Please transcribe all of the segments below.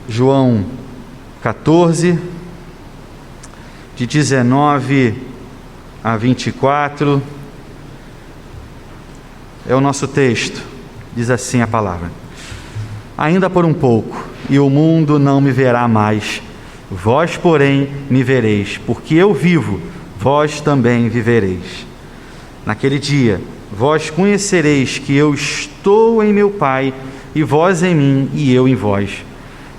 João 14, de 19 a 24, é o nosso texto. Diz assim a palavra: ainda por um pouco, e o mundo não me verá mais, vós, porém, me vereis, porque eu vivo, vós também vivereis. Naquele dia, vós conhecereis que eu estou em meu Pai, e vós em mim, e eu em vós.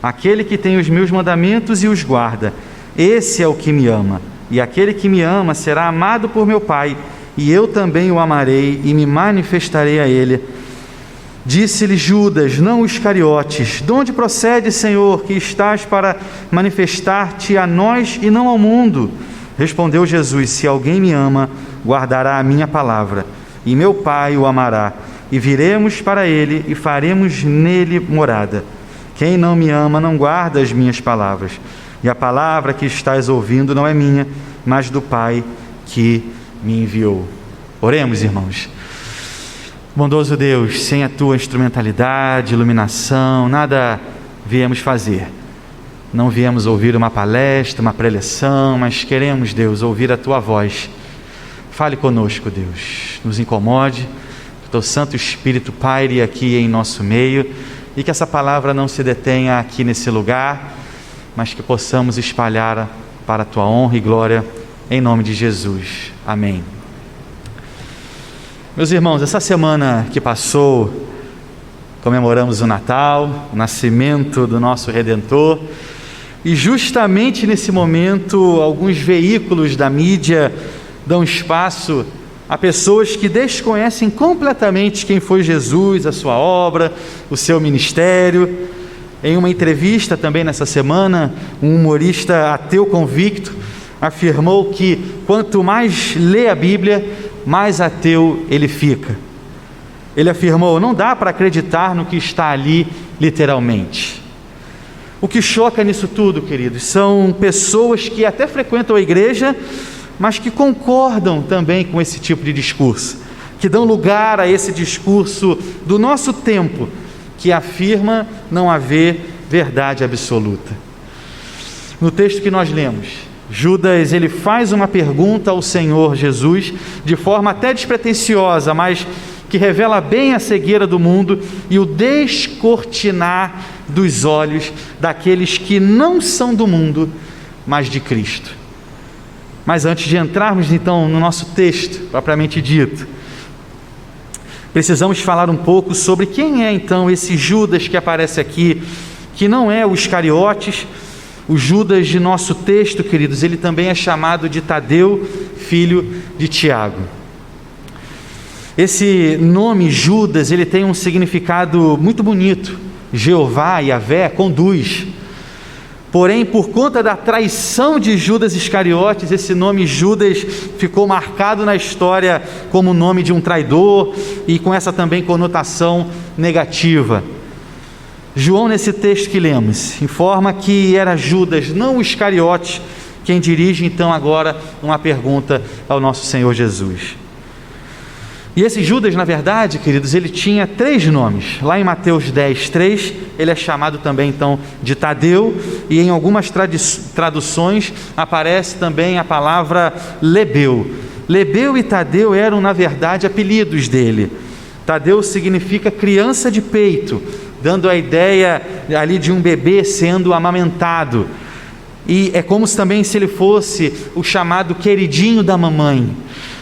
Aquele que tem os meus mandamentos e os guarda, esse é o que me ama. E aquele que me ama será amado por meu Pai, e eu também o amarei e me manifestarei a ele. Disse-lhe Judas, não os Iscariotes: de onde procede, Senhor, que estás para manifestar-te a nós e não ao mundo? Respondeu Jesus: se alguém me ama, guardará a minha palavra, e meu Pai o amará, e viremos para ele e faremos nele morada. Quem não me ama não guarda as minhas palavras, e a palavra que estás ouvindo não é minha, mas do Pai que me enviou. Oremos, irmãos. Bondoso Deus, sem a tua instrumentalidade, iluminação, nada viemos fazer. Não viemos ouvir uma palestra, uma preleção, mas queremos, Deus, ouvir a tua voz. Fale conosco, Deus, nos incomode, que o teu Santo Espírito paire aqui em nosso meio, e que essa palavra não se detenha aqui nesse lugar, mas que possamos espalhar para a tua honra e glória, em nome de Jesus. Amém. Meus irmãos, essa semana que passou, comemoramos o Natal, o nascimento do nosso Redentor, e justamente nesse momento, alguns veículos da mídia dão espaço a pessoas que desconhecem completamente quem foi Jesus, a sua obra, o seu ministério. Em uma entrevista também nessa semana, um humorista ateu convicto afirmou que quanto mais lê a Bíblia, mais ateu ele fica. Ele afirmou: não dá para acreditar no que está ali literalmente. O que choca nisso tudo, queridos, são pessoas que até frequentam a igreja, mas que concordam também com esse tipo de discurso, que dão lugar a esse discurso do nosso tempo, que afirma não haver verdade absoluta. No texto que nós lemos, Judas, ele faz uma pergunta ao Senhor Jesus, de forma até despretensiosa, mas que revela bem a cegueira do mundo e o descortinar dos olhos daqueles que não são do mundo, mas de Cristo. Mas antes de entrarmos então no nosso texto propriamente dito, precisamos falar um pouco sobre quem é então esse Judas que aparece aqui, que não é o Iscariotes. O Judas de nosso texto, queridos, ele também é chamado de Tadeu, filho de Tiago. Esse nome Judas, ele tem um significado muito bonito. Jeová, Yahvé, conduz. Porém, por conta da traição de Judas Iscariotes, esse nome Judas ficou marcado na história como o nome de um traidor e com essa também conotação negativa. João, nesse texto que lemos, informa que era Judas, não o Iscariotes, quem dirige então agora uma pergunta ao nosso Senhor Jesus. E esse Judas, na verdade, queridos, ele tinha 3 nomes. Lá em Mateus 10, 3, ele é chamado também então de Tadeu, e em algumas traduções aparece também a palavra Lebeu. Lebeu e Tadeu eram, na verdade, apelidos dele. Tadeu significa criança de peito, dando a ideia ali de um bebê sendo amamentado. E é como se também se ele fosse o chamado queridinho da mamãe.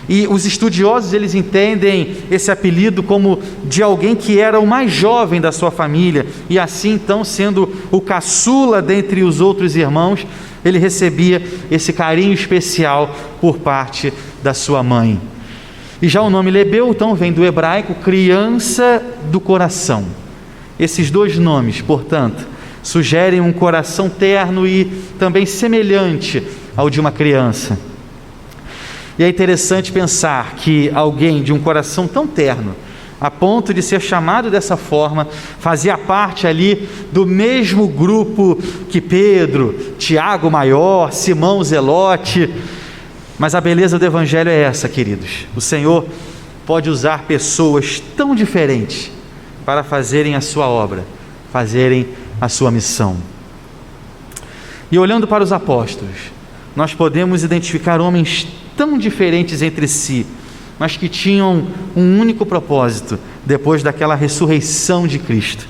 E os estudiosos, eles entendem esse apelido como de alguém que era o mais jovem da sua família, e assim então, sendo o caçula dentre os outros irmãos, ele recebia esse carinho especial por parte da sua mãe. E já o nome Lebeu, então, vem do hebraico criança do coração. Esses 2 nomes, portanto, sugerem um coração terno e também semelhante ao de uma criança. E é interessante pensar que alguém de um coração tão terno, a ponto de ser chamado dessa forma, fazia parte ali do mesmo grupo que Pedro, Tiago Maior, Simão Zelote. Mas a beleza do Evangelho é essa, queridos. O Senhor pode usar pessoas tão diferentes para fazerem a sua obra, fazerem a sua missão. E olhando para os apóstolos, nós podemos identificar homens tão diferentes entre si, mas que tinham um único propósito, depois daquela ressurreição de Cristo: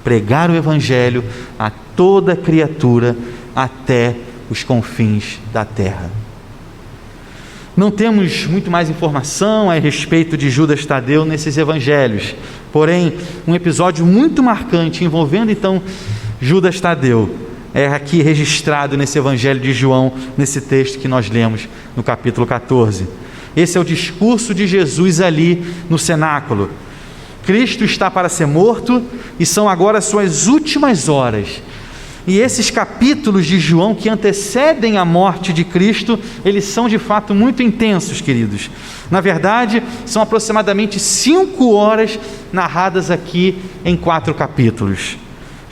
pregar o Evangelho a toda criatura até os confins da terra. Não temos muito mais informação a respeito de Judas Tadeu nesses evangelhos, porém, um episódio muito marcante envolvendo então Judas Tadeu é aqui registrado nesse evangelho de João, nesse texto que nós lemos no capítulo 14. Esse é o discurso de Jesus ali no cenáculo. Cristo está para ser morto e são agora suas últimas horas. E esses capítulos de João que antecedem a morte de Cristo, eles são de fato muito intensos, queridos. Na verdade, são aproximadamente 5 horas narradas aqui em 4 capítulos.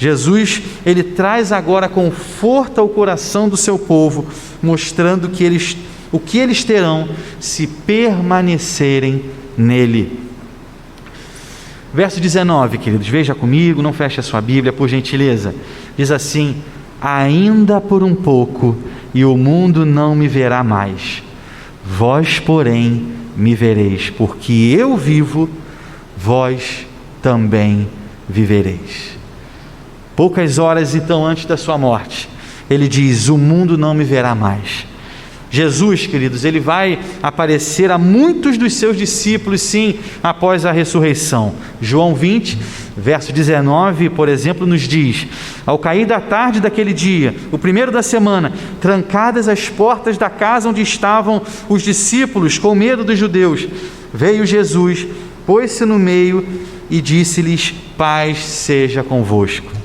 Jesus, ele traz agora conforto ao coração do seu povo, mostrando o que eles terão se permanecerem nele. Verso 19, queridos, veja comigo, não feche a sua Bíblia, por gentileza. Diz assim: ainda por um pouco, e o mundo não me verá mais. Vós, porém, me vereis, porque eu vivo, vós também vivereis. Poucas horas então antes da sua morte, ele diz: o mundo não me verá mais. Jesus, queridos, ele vai aparecer a muitos dos seus discípulos, sim, após a ressurreição. João 20, verso 19, por exemplo, nos diz: ao cair da tarde daquele dia, o primeiro da semana, trancadas as portas da casa onde estavam os discípulos, com medo dos judeus, veio Jesus, pôs-se no meio e disse-lhes: paz seja convosco.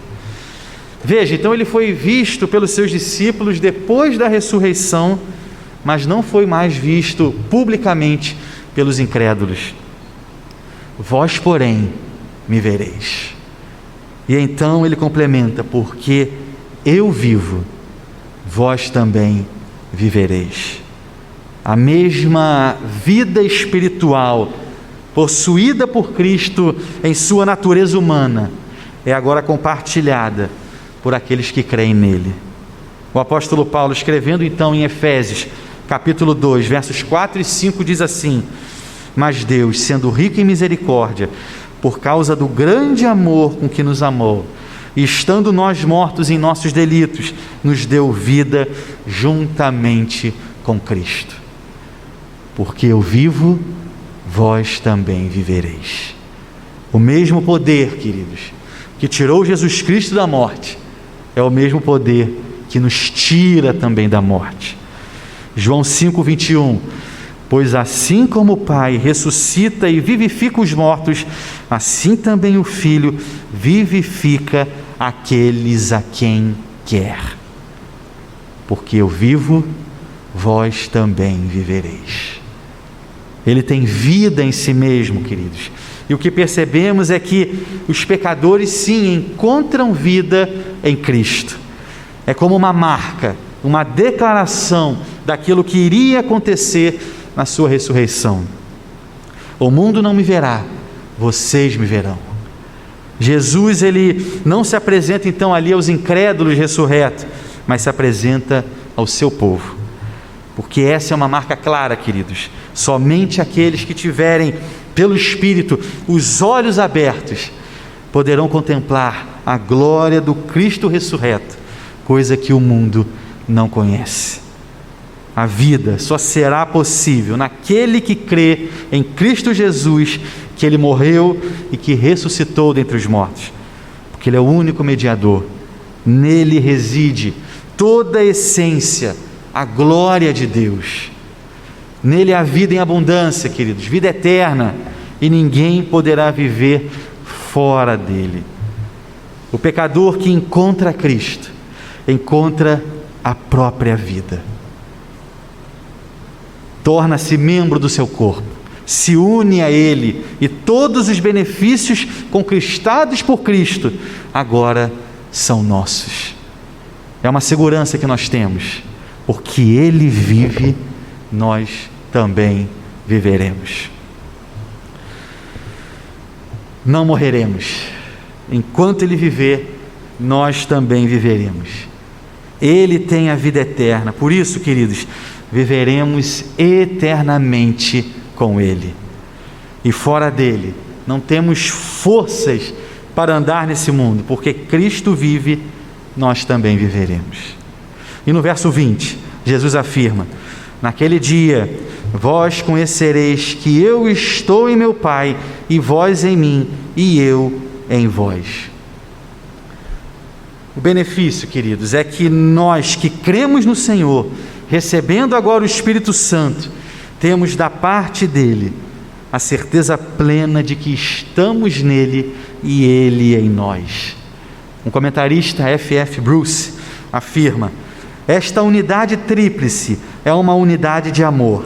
Veja, então ele foi visto pelos seus discípulos depois da ressurreição, mas não foi mais visto publicamente pelos incrédulos. Vós, porém, me vereis. E então ele complementa: porque eu vivo, vós também vivereis. A mesma vida espiritual possuída por Cristo em sua natureza humana é agora compartilhada por aqueles que creem nele. O apóstolo Paulo, escrevendo então em Efésios, capítulo 2, versos 4 e 5, diz assim: mas Deus, sendo rico em misericórdia, por causa do grande amor com que nos amou, e estando nós mortos em nossos delitos, nos deu vida juntamente com Cristo. Porque eu vivo, vós também vivereis. O mesmo poder, queridos, que tirou Jesus Cristo da morte, é o mesmo poder que nos tira também da morte. João 5, 21, pois assim como o Pai ressuscita e vivifica os mortos, assim também o Filho vivifica aqueles a quem quer. Porque eu vivo, vós também vivereis. Ele tem vida em si mesmo, queridos. E o que percebemos é que os pecadores sim encontram vida em Cristo. É como uma marca, uma declaração daquilo que iria acontecer na sua ressurreição. O mundo não me verá, vocês me verão. Jesus, ele não se apresenta então ali aos incrédulos ressurretos, mas se apresenta ao seu povo. Porque essa é uma marca clara, queridos. Somente aqueles que tiverem pelo Espírito os olhos abertos poderão contemplar a glória do Cristo ressurreto, coisa que o mundo não conhece. A vida só será possível naquele que crê em Cristo Jesus, que Ele morreu e que ressuscitou dentre os mortos, porque Ele é o único mediador. Nele reside toda a essência, a glória de Deus. Nele há vida em abundância, queridos, vida eterna, e ninguém poderá viver fora dele. O pecador que encontra Cristo, encontra a própria vida. Torna-se membro do seu corpo, se une a Ele, e todos os benefícios conquistados por Cristo agora são nossos. É uma segurança que nós temos, porque Ele vive, nós também viveremos. Não morreremos. Enquanto Ele viver, nós também viveremos. Ele tem a vida eterna. Por isso, queridos, viveremos eternamente com Ele. E fora dele, não temos forças para andar nesse mundo, porque Cristo vive, nós também viveremos. E no verso 20, Jesus afirma: naquele dia, vós conhecereis que eu estou em meu Pai, e vós em mim, e eu em vós. O benefício, queridos, é que nós que cremos no Senhor, recebendo agora o Espírito Santo, temos da parte dele a certeza plena de que estamos nele e ele em nós. Um comentarista, F.F. Bruce, afirma: esta unidade tríplice é uma unidade de amor.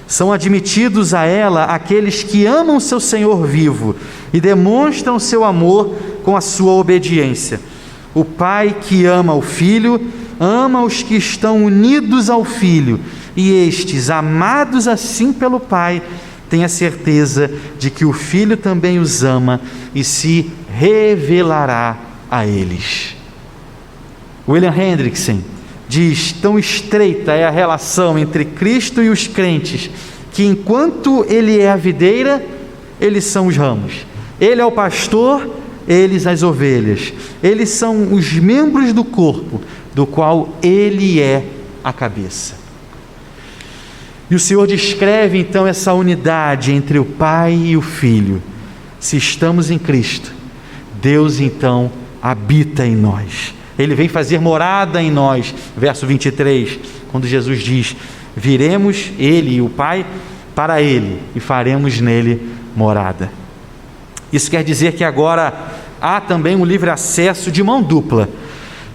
São admitidos a ela aqueles que amam seu Senhor vivo e demonstram seu amor com a sua obediência. O Pai que ama o Filho, ama os que estão unidos ao Filho, e estes, amados assim pelo Pai, têm a certeza de que o Filho também os ama e se revelará a eles. William Hendrickson diz: tão estreita é a relação entre Cristo e os crentes, que enquanto Ele é a videira, eles são os ramos. Ele é o pastor, eles as ovelhas. Eles são os membros do corpo, do qual Ele é a cabeça. E o Senhor descreve então essa unidade entre o Pai e o Filho. Se estamos em Cristo, Deus então habita em nós. Ele vem fazer morada em nós. Verso 23, quando Jesus diz: viremos Ele e o Pai para Ele e faremos nele morada. Isso quer dizer que agora há também um livre acesso de mão dupla.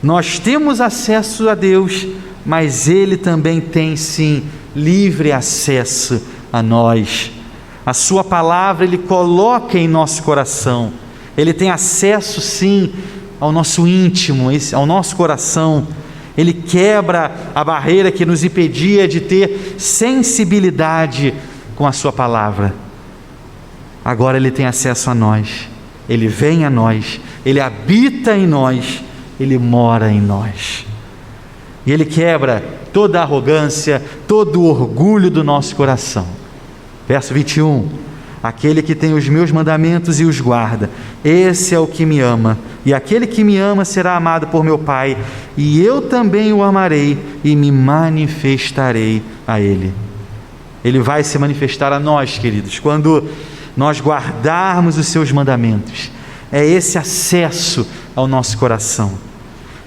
Nós temos acesso a Deus, mas Ele também tem sim livre acesso a nós. A sua palavra Ele coloca em nosso coração. Ele tem acesso sim ao nosso íntimo, ao nosso coração. Ele quebra a barreira que nos impedia de ter sensibilidade com a sua palavra. Agora Ele tem acesso a nós. Ele vem a nós, Ele habita em nós, Ele mora em nós. E Ele quebra toda a arrogância, todo o orgulho do nosso coração. Verso 21, aquele que tem os meus mandamentos e os guarda, esse é o que me ama, e aquele que me ama será amado por meu Pai, e eu também o amarei e me manifestarei a Ele. Ele vai se manifestar a nós, queridos, quando nós guardarmos os seus mandamentos. É esse acesso ao nosso coração.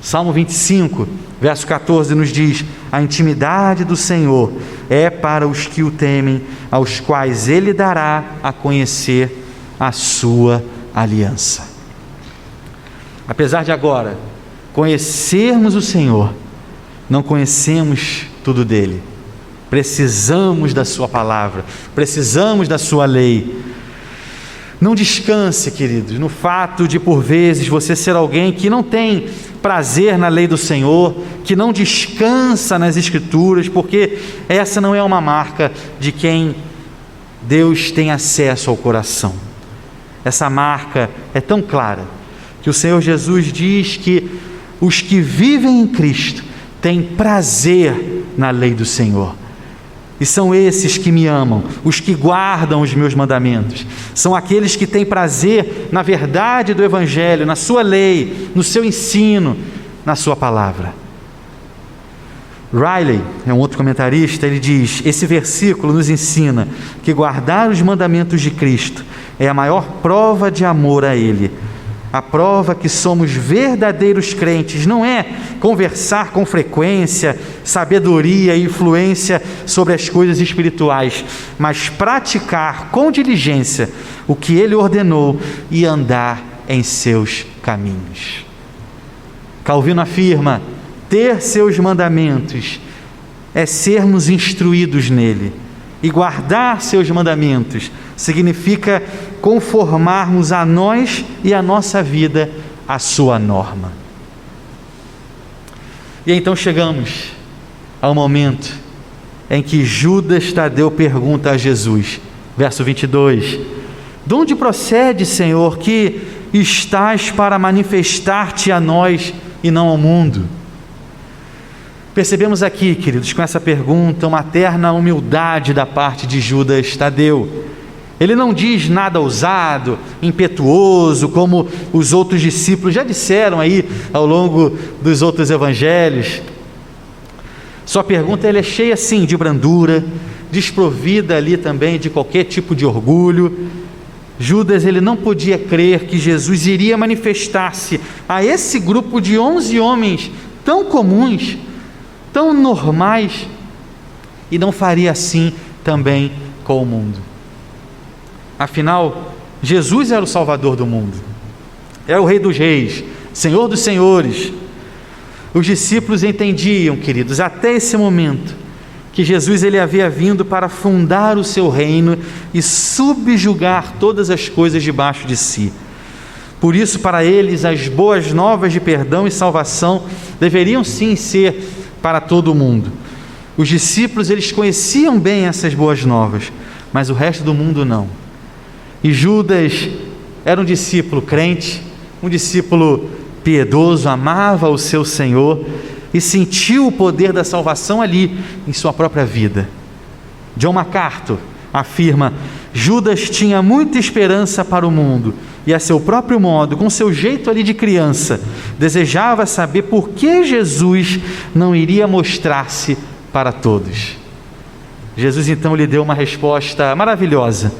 Salmo 25, verso 14 nos diz: a intimidade do Senhor é para os que o temem, aos quais Ele dará a conhecer a sua aliança. Apesar de agora conhecermos o Senhor, não conhecemos tudo dele. Precisamos da sua palavra, precisamos da sua lei. Não descanse, queridos, no fato de por vezes você ser alguém que não tem prazer na lei do Senhor, que não descansa nas Escrituras, porque essa não é uma marca de quem Deus tem acesso ao coração. Essa marca é tão clara que o Senhor Jesus diz que os que vivem em Cristo têm prazer na lei do Senhor. E são esses que me amam, os que guardam os meus mandamentos. São aqueles que têm prazer na verdade do Evangelho, na sua lei, no seu ensino, na sua palavra. Riley é um outro comentarista, ele diz: esse versículo nos ensina que guardar os mandamentos de Cristo é a maior prova de amor a Ele. A prova que somos verdadeiros crentes não é conversar com frequência, sabedoria e influência sobre as coisas espirituais, mas praticar com diligência o que Ele ordenou e andar em seus caminhos. Calvino afirma: ter seus mandamentos é sermos instruídos nele, e guardar seus mandamentos significa conformarmos a nós e a nossa vida à sua norma. E então chegamos ao momento em que Judas Tadeu pergunta a Jesus, verso 22, de onde procede, Senhor, que estás para manifestar-te a nós e não ao mundo? Percebemos aqui, queridos, com essa pergunta, uma terna humildade da parte de Judas Tadeu. Ele não diz nada ousado, impetuoso, como os outros discípulos já disseram aí ao longo dos outros evangelhos. Sua pergunta é cheia, sim, de brandura, desprovida ali também de qualquer tipo de orgulho. Judas, ele não podia crer que Jesus iria manifestar-se a esse grupo de 11 homens tão comuns, tão normais, e não faria assim também com o mundo. Afinal, Jesus era o Salvador do mundo, era o Rei dos Reis, Senhor dos Senhores. Os discípulos entendiam, queridos, até esse momento, que Jesus ele havia vindo para fundar o seu reino e subjugar todas as coisas debaixo de si. Por isso, para eles, as boas novas de perdão e salvação deveriam sim ser para todo o mundo. Os discípulos, eles conheciam bem essas boas novas, mas o resto do mundo não. E Judas era um discípulo crente, um discípulo piedoso, amava o seu Senhor e sentiu o poder da salvação ali em sua própria vida. John MacArthur afirma: Judas tinha muita esperança para o mundo e a seu próprio modo, com seu jeito ali de criança, desejava saber por que Jesus não iria mostrar-se para todos. Jesus então lhe deu uma resposta maravilhosa,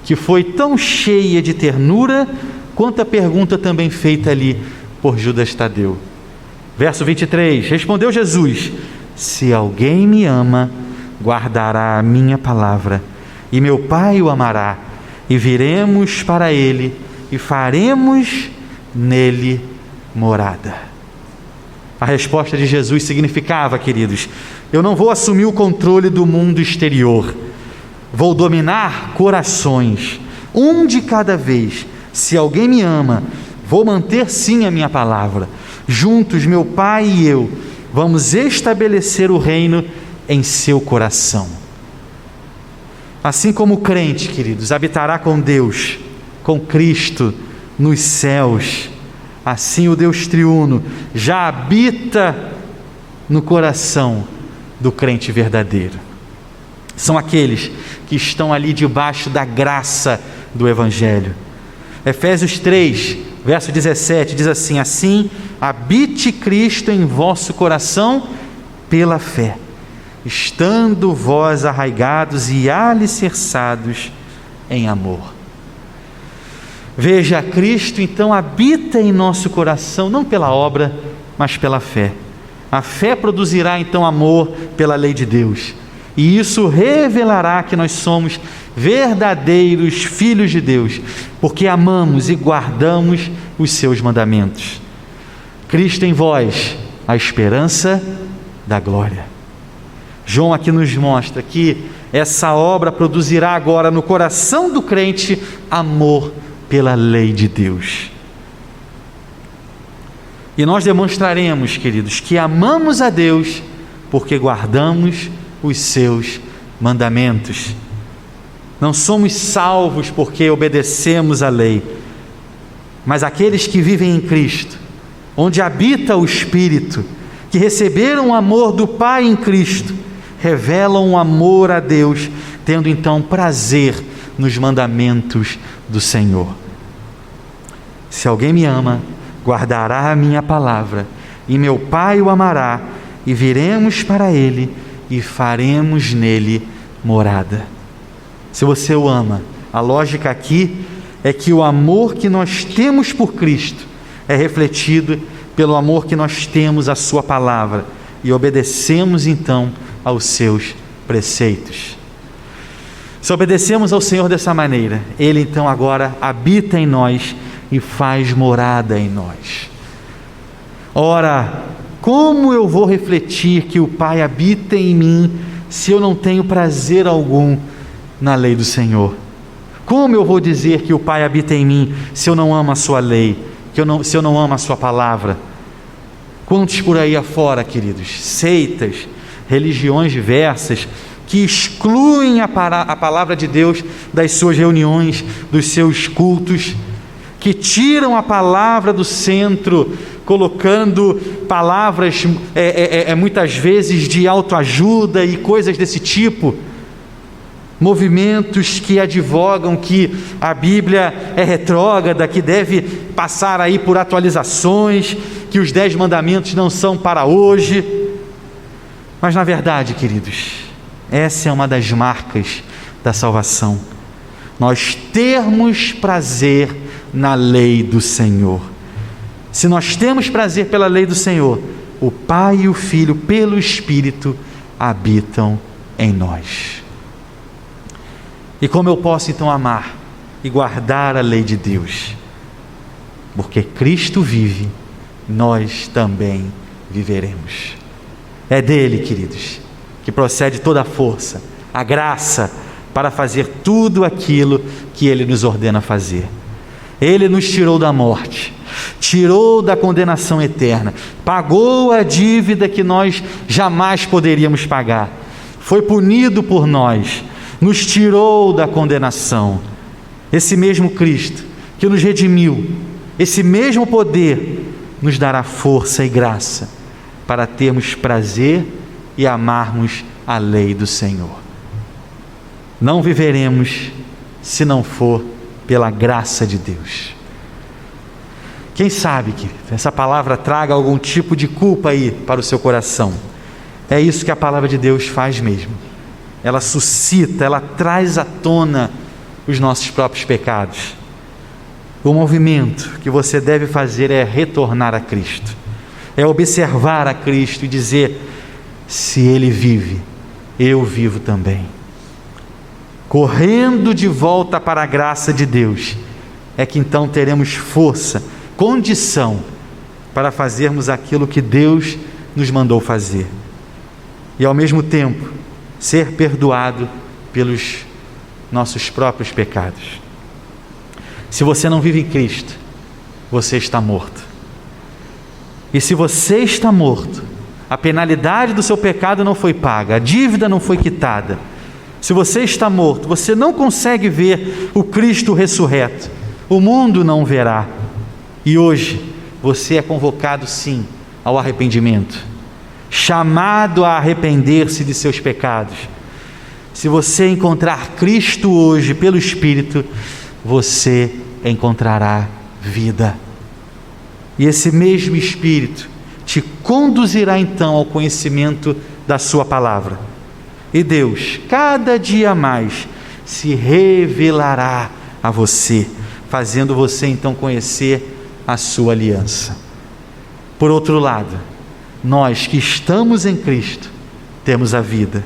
que foi tão cheia de ternura quanto a pergunta também feita ali por Judas Tadeu. Verso 23, respondeu Jesus: se alguém me ama, guardará a minha palavra, e meu Pai o amará, e viremos para ele, e faremos nele morada. A resposta de Jesus significava, queridos, eu não vou assumir o controle do mundo exterior, vou dominar corações, um de cada vez. Se alguém me ama, vou manter sim a minha palavra. Juntos, meu Pai e eu, vamos estabelecer o reino em seu coração. Assim como o crente, queridos, habitará com Deus, com Cristo, nos céus, assim o Deus triuno já habita no coração do crente verdadeiro. São aqueles que estão ali debaixo da graça do Evangelho. Efésios 3, verso 17, diz assim: assim habite Cristo em vosso coração pela fé, estando vós arraigados e alicerçados em amor. Veja, Cristo então habita em nosso coração, não pela obra, mas pela fé. A fé produzirá então amor pela lei de Deus. E isso revelará que nós somos verdadeiros filhos de Deus, porque amamos e guardamos os seus mandamentos. Cristo em vós, a esperança da glória. João aqui nos mostra que essa obra produzirá agora no coração do crente amor pela lei de Deus. E nós demonstraremos, queridos, que amamos a Deus porque guardamos os seus mandamentos. Não somos salvos porque obedecemos a lei, mas aqueles que vivem em Cristo, onde habita o Espírito, que receberam o amor do Pai em Cristo, revelam o amor a Deus, tendo então prazer nos mandamentos do Senhor. Se alguém me ama, guardará a minha palavra, e meu Pai o amará, e viremos para ele e faremos nele morada. Se você o ama, a lógica aqui é que o amor que nós temos por Cristo é refletido pelo amor que nós temos à sua palavra e obedecemos então aos seus preceitos. Se obedecemos ao Senhor dessa maneira, Ele então agora habita em nós e faz morada em nós. Ora, como eu vou refletir que o Pai habita em mim se eu não tenho prazer algum na lei do Senhor? Como eu vou dizer que o Pai habita em mim se eu não amo a sua lei, se eu não amo a sua palavra? Quantos por aí afora, queridos, seitas, religiões diversas, que excluem a palavra de Deus das suas reuniões, dos seus cultos, que tiram a palavra do centro, colocando palavras muitas vezes de autoajuda e coisas desse tipo, movimentos que advogam que a Bíblia é retrógrada, que deve passar aí por atualizações, que os 10 mandamentos não são para hoje. Mas na verdade, queridos, essa é uma das marcas da salvação, nós termos prazer na lei do Senhor. Se nós temos prazer pela lei do Senhor, o Pai e o Filho, pelo Espírito, habitam em nós. E como eu posso então amar e guardar a lei de Deus? Porque Cristo vive, nós também viveremos. É dele, queridos, que procede toda a força, a graça para fazer tudo aquilo que ele nos ordena fazer. Ele nos tirou da morte, tirou da condenação eterna, pagou a dívida que nós jamais poderíamos pagar, foi punido por nós, nos tirou da condenação. Esse mesmo Cristo que nos redimiu, esse mesmo poder nos dará força e graça para termos prazer e amarmos a lei do Senhor. Não viveremos se não for pela graça de Deus. Quem sabe que essa palavra traga algum tipo de culpa aí para o seu coração. É isso que a palavra de Deus faz mesmo. Ela suscita, ela traz à tona os nossos próprios pecados. O movimento que você deve fazer é retornar a Cristo, é observar a Cristo e dizer: se Ele vive, eu vivo também. Correndo de volta para a graça de Deus, é que então teremos força, condição para fazermos aquilo que Deus nos mandou fazer. E ao mesmo tempo, ser perdoado pelos nossos próprios pecados. Se você não vive em Cristo, você está morto. E se você está morto, a penalidade do seu pecado não foi paga, a dívida não foi quitada. Se você está morto, você não consegue ver o Cristo ressurreto, o mundo não verá. E hoje, você é convocado sim ao arrependimento, chamado a arrepender-se de seus pecados. Se você encontrar Cristo hoje pelo Espírito, você encontrará vida. E esse mesmo Espírito te conduzirá então ao conhecimento da sua palavra. E Deus, cada dia mais, se revelará a você, fazendo você então conhecer a sua aliança. Por outro lado, nós que estamos em Cristo, temos a vida.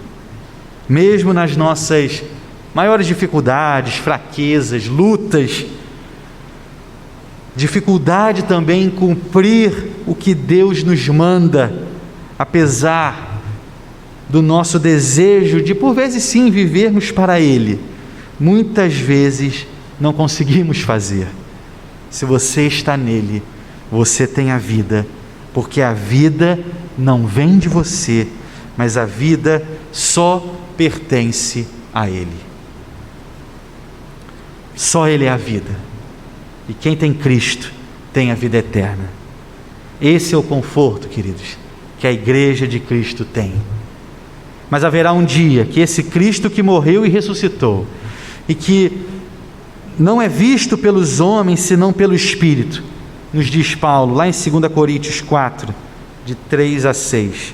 Mesmo nas nossas maiores dificuldades, fraquezas, lutas, dificuldade também em cumprir o que Deus nos manda, apesar do nosso desejo de, por vezes sim, vivermos para Ele, muitas vezes não conseguimos fazer. Se você está nele, você tem a vida, porque a vida não vem de você, mas a vida só pertence a Ele. Só Ele é a vida, e quem tem Cristo tem a vida eterna. Esse é o conforto, queridos, que a igreja de Cristo tem. Mas haverá um dia que esse Cristo que morreu e ressuscitou, e que não é visto pelos homens, senão pelo Espírito, nos diz Paulo, lá em 2 Coríntios 4, de 3 a 6.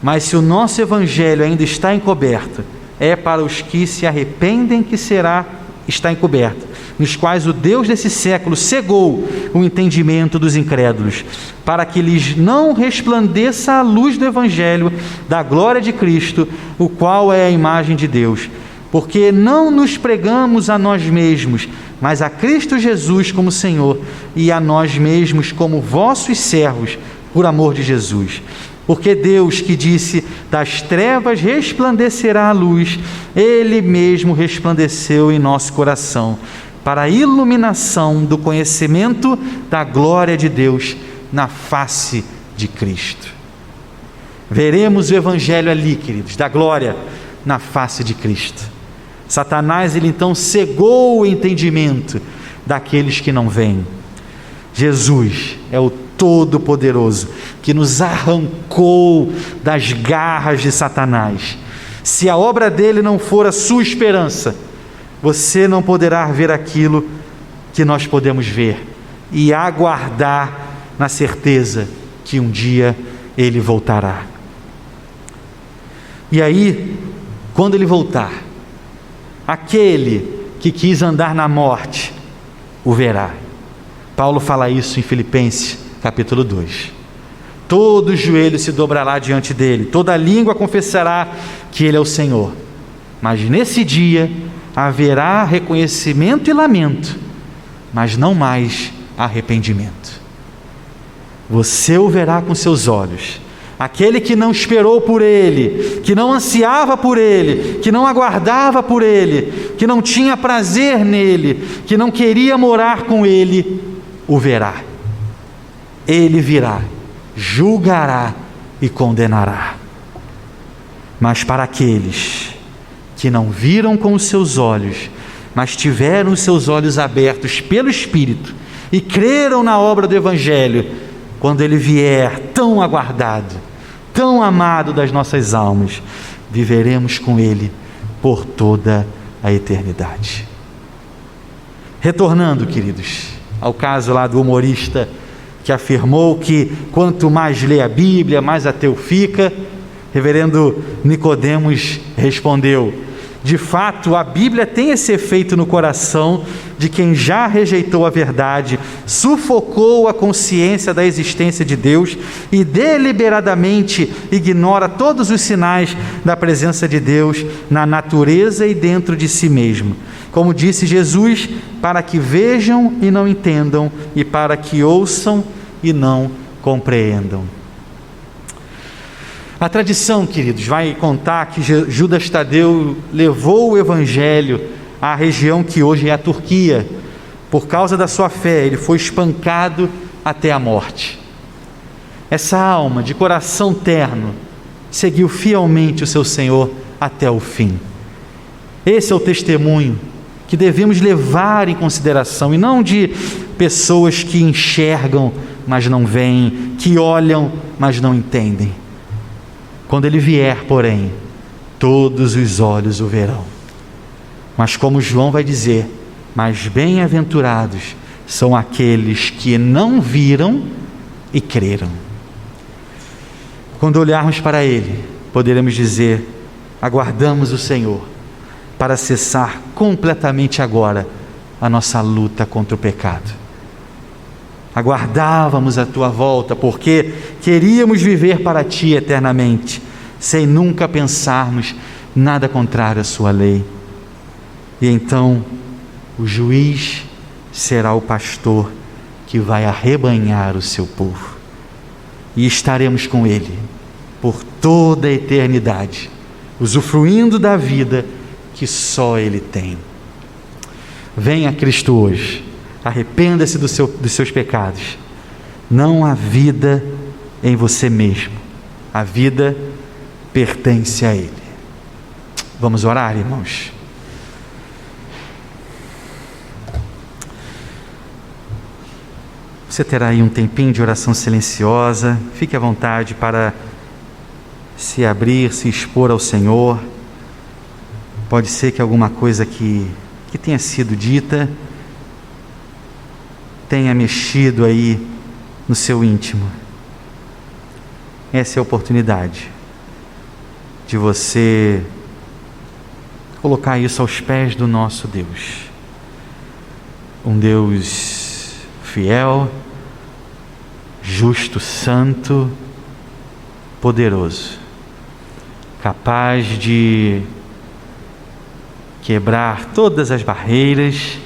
Mas se o nosso Evangelho ainda está encoberto, é para os que se arrependem que está encoberto, nos quais o Deus desse século cegou o entendimento dos incrédulos, para que lhes não resplandeça a luz do Evangelho da glória de Cristo, o qual é a imagem de Deus. Porque não nos pregamos a nós mesmos, mas a Cristo Jesus como Senhor, e a nós mesmos como vossos servos, por amor de Jesus. Porque Deus, que disse, das trevas resplandecerá a luz, Ele mesmo resplandeceu em nosso coração, para a iluminação do conhecimento da glória de Deus na face de Cristo. Veremos o Evangelho ali, queridos, da glória na face de Cristo. Satanás, ele então cegou o entendimento daqueles que não veem. Jesus é o Todo-Poderoso, que nos arrancou das garras de Satanás. Se a obra dele não for a sua esperança, você não poderá ver aquilo que nós podemos ver e aguardar na certeza que um dia ele voltará. E aí, quando ele voltar, aquele que quis andar na morte o verá. Paulo fala isso em Filipenses capítulo 2. Todo joelho se dobrará diante dele, toda língua confessará que ele é o Senhor. Mas nesse dia haverá reconhecimento e lamento, mas não mais arrependimento. Você o verá com seus olhos. Aquele que não esperou por ele, que não ansiava por ele, que não aguardava por ele, que não tinha prazer nele, que não queria morar com ele, o verá. Ele virá, julgará e condenará. Mas para aqueles que não viram com os seus olhos, mas tiveram os seus olhos abertos pelo Espírito e creram na obra do Evangelho, quando ele vier, tão aguardado, tão amado das nossas almas, viveremos com ele por toda a eternidade. Retornando, queridos, ao caso lá do humorista que afirmou que quanto mais lê a Bíblia, mais ateu fica, reverendo Nicodemos respondeu: de fato, a Bíblia tem esse efeito no coração de quem já rejeitou a verdade, sufocou a consciência da existência de Deus e deliberadamente ignora todos os sinais da presença de Deus na natureza e dentro de si mesmo. Como disse Jesus, para que vejam e não entendam, e para que ouçam e não compreendam. A tradição, queridos, vai contar que Judas Tadeu levou o Evangelho à região que hoje é a Turquia. Por causa da sua fé, ele foi espancado até a morte. Essa alma de coração terno seguiu fielmente o seu Senhor até o fim. Esse é o testemunho que devemos levar em consideração, e não de pessoas que enxergam, mas não veem, que olham, mas não entendem. Quando ele vier, porém, todos os olhos o verão. Mas como João vai dizer, mas bem-aventurados são aqueles que não viram e creram. Quando olharmos para ele, poderemos dizer: aguardamos o Senhor para cessar completamente agora a nossa luta contra o pecado. Aguardávamos a tua volta, porque queríamos viver para ti eternamente, sem nunca pensarmos nada contrário à sua lei. E então o juiz será o pastor que vai arrebanhar o seu povo, e estaremos com ele por toda a eternidade, usufruindo da vida que só ele tem. Venha a Cristo hoje. Arrependa-se dos seus pecados. Não há vida em você mesmo. A vida pertence a Ele. Vamos orar, irmãos? Você terá aí um tempinho de oração silenciosa. Fique à vontade para se abrir, se expor ao Senhor. Pode ser que alguma coisa que tenha sido dita tenha mexido aí no seu íntimo. Essa é a oportunidade de você colocar isso aos pés do nosso Deus. Um Deus fiel, justo, santo, poderoso, capaz de quebrar todas as barreiras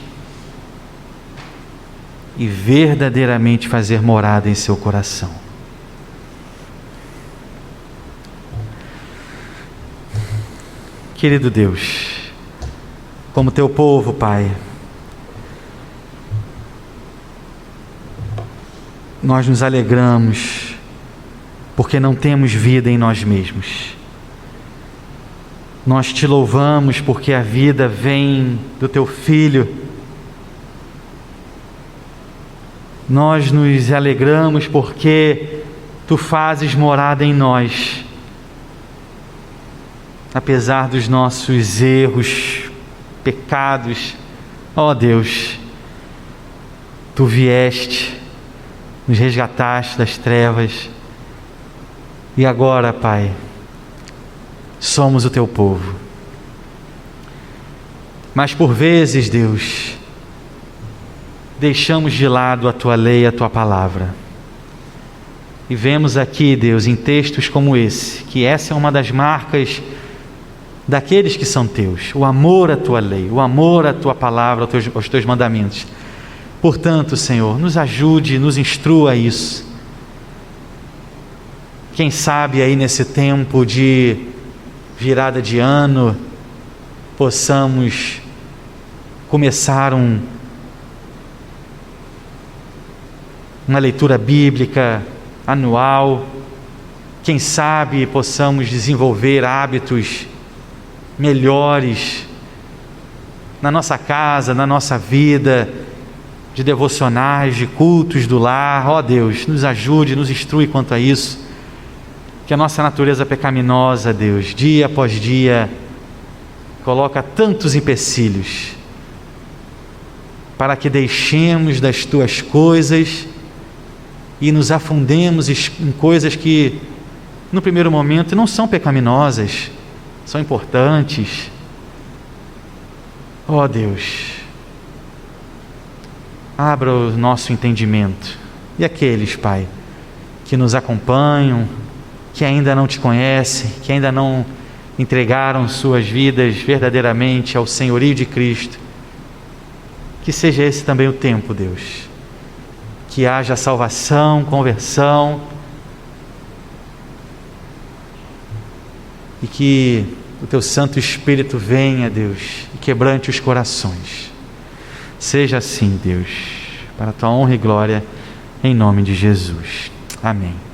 e verdadeiramente fazer morada em seu coração. Querido Deus, como teu povo, Pai, nós nos alegramos porque não temos vida em nós mesmos. Nós te louvamos porque a vida vem do teu Filho, nós nos alegramos porque Tu fazes morada em nós, apesar dos nossos erros, pecados. Ó Deus, Tu vieste, nos resgataste das trevas, e agora, Pai, somos o Teu povo. Mas por vezes, Deus, deixamos de lado a Tua lei, a Tua palavra. E vemos aqui, Deus, em textos como esse, que essa é uma das marcas daqueles que são Teus, o amor à Tua lei, o amor à Tua palavra, aos Teus mandamentos. Portanto, Senhor, nos ajude, nos instrua a isso. Quem sabe aí nesse tempo de virada de ano, possamos começar uma leitura bíblica anual. Quem sabe possamos desenvolver hábitos melhores na nossa casa, na nossa vida, de devocionais, de cultos do lar. Ó Deus, nos ajude, nos instrui quanto a isso, que a nossa natureza pecaminosa, Deus, dia após dia, coloca tantos empecilhos para que deixemos das Tuas coisas e nos afundemos em coisas que, no primeiro momento, não são pecaminosas, são importantes. Ó Deus, abra o nosso entendimento. E aqueles, Pai, que nos acompanham, que ainda não Te conhecem, que ainda não entregaram suas vidas verdadeiramente ao senhorio de Cristo, que seja esse também o tempo, Deus, que haja salvação, conversão, e que o Teu Santo Espírito venha, Deus, e quebrante os corações. Seja assim, Deus, para a Tua honra e glória, em nome de Jesus. Amém.